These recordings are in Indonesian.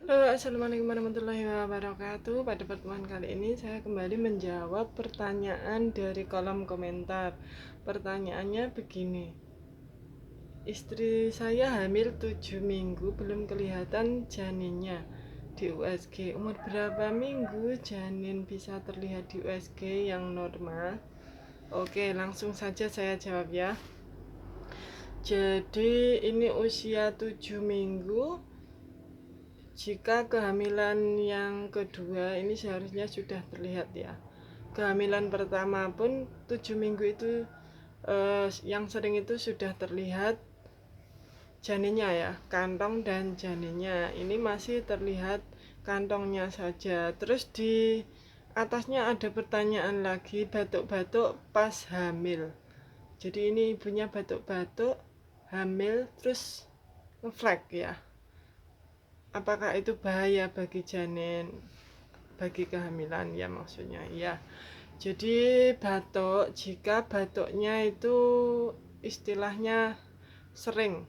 Halo, assalamualaikum warahmatullahi wabarakatuh. Pada pertemuan kali ini saya kembali menjawab pertanyaan dari kolom komentar. Pertanyaannya begini: istri saya hamil 7 minggu, belum kelihatan janinnya di USG. Umur berapa minggu janin bisa terlihat di USG yang normal? Oke, langsung saja saya jawab ya. Jadi ini usia 7 minggu. Jika kehamilan yang kedua ini seharusnya sudah terlihat ya. Kehamilan pertama pun 7 minggu itu yang sering itu sudah terlihat janinnya ya, kantong dan janinnya. Ini masih terlihat kantongnya saja. Terus di atasnya ada pertanyaan lagi, batuk-batuk pas hamil. Jadi ini ibunya batuk-batuk hamil terus ngeflek ya. Apakah itu bahaya bagi janin, bagi kehamilan ya maksudnya ya. Jadi batuk, jika batuknya itu istilahnya sering,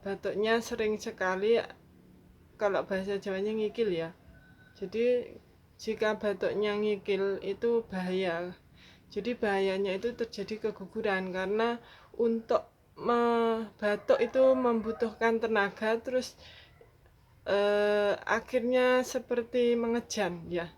batuknya sering sekali, kalau bahasa Jawanya ngikil ya. Jadi jika batuknya ngikil itu bahaya. Jadi bahayanya itu terjadi keguguran, karena untuk batuk itu membutuhkan tenaga, terus akhirnya seperti mengejan ya.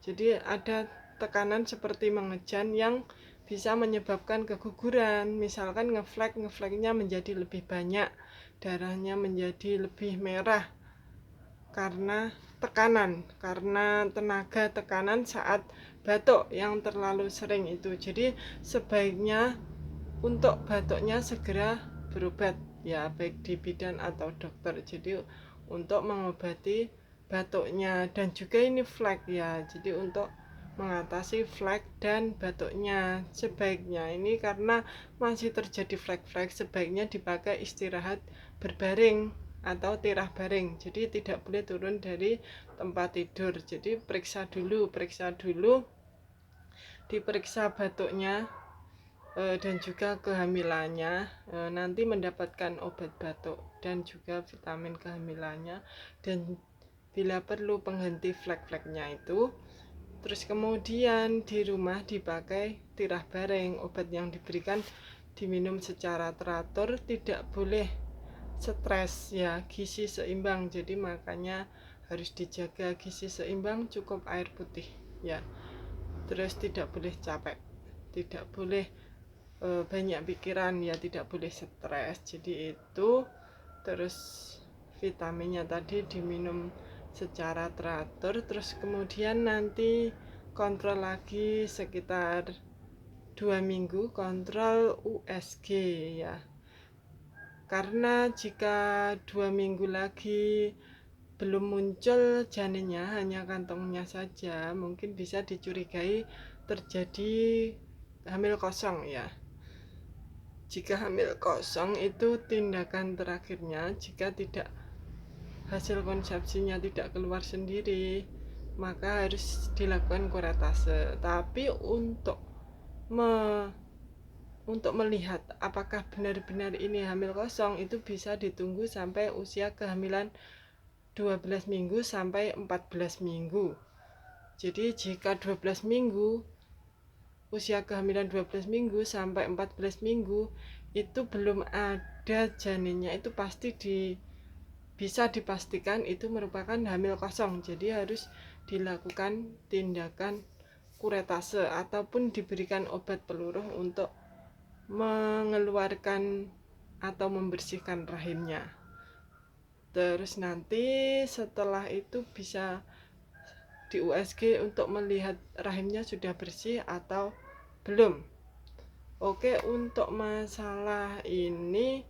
Jadi ada tekanan seperti mengejan yang bisa menyebabkan keguguran. Misalkan ngefleknya menjadi lebih banyak, darahnya menjadi lebih merah karena tekanan, karena tenaga tekanan saat batuk yang terlalu sering itu. Jadi sebaiknya untuk batuknya segera berobat ya, baik di bidan atau dokter. Jadi untuk mengobati batuknya, dan juga ini flek ya. Jadi untuk mengatasi flek dan batuknya sebaiknya ini, karena masih terjadi flek-flek, sebaiknya dipakai istirahat berbaring atau tirah baring. Jadi tidak boleh turun dari tempat tidur. Jadi periksa dulu, diperiksa batuknya dan juga kehamilannya, nanti mendapatkan obat batuk dan juga vitamin kehamilannya, dan bila perlu penghenti flek-fleknya itu. Terus kemudian di rumah dipakai tirah baring. Obat yang diberikan diminum secara teratur, tidak boleh stres ya, gizi seimbang. Jadi makanya harus dijaga gizi seimbang, cukup air putih ya. Terus tidak boleh capek, tidak boleh banyak pikiran ya, tidak boleh stres. Jadi itu. Terus vitaminnya tadi diminum secara teratur. Terus kemudian nanti kontrol lagi sekitar 2 minggu, kontrol USG ya. Karena jika 2 minggu lagi belum muncul janinnya, hanya kantongnya saja, mungkin bisa dicurigai terjadi hamil kosong ya. Jika hamil kosong itu tindakan terakhirnya, jika tidak, hasil konsepsinya tidak keluar sendiri, maka harus dilakukan kuretase. Tapi untuk melihat apakah benar-benar ini hamil kosong, itu bisa ditunggu sampai usia kehamilan 12 minggu sampai 14 minggu. Jadi jika 12 minggu, usia kehamilan 12 minggu sampai 14 minggu itu belum ada janinnya, itu pasti bisa dipastikan itu merupakan hamil kosong. Jadi harus dilakukan tindakan kuretase ataupun diberikan obat peluruh untuk mengeluarkan atau membersihkan rahimnya. Terus nanti setelah itu bisa di USG untuk melihat rahimnya sudah bersih atau belum. Oke, untuk masalah ini,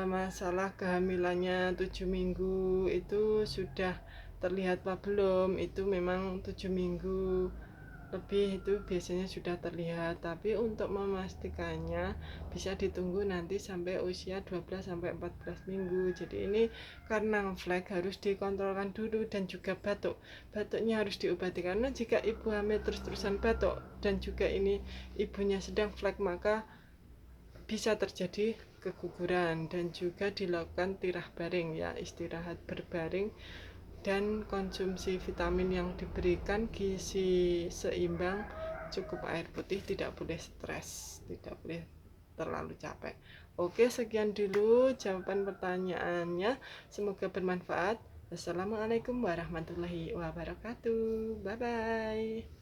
masalah kehamilannya 7 minggu itu sudah terlihat apa belum, itu memang 7 minggu lebih itu biasanya sudah terlihat. Tapi untuk memastikannya bisa ditunggu nanti sampai usia 12 sampai 14 minggu. Jadi ini karena flek harus dikontrolkan dulu, dan juga batuknya harus diobati, karena jika ibu hamil terus-terusan batuk dan juga ini ibunya sedang flek, maka bisa terjadi keguguran, dan juga dilakukan tirah baring ya, istirahat berbaring, dan konsumsi vitamin yang diberikan gizi seimbang, cukup air putih, tidak boleh stres, tidak boleh terlalu capek. Oke, sekian dulu jawaban pertanyaannya, semoga bermanfaat. Assalamualaikum warahmatullahi wabarakatuh. Bye bye.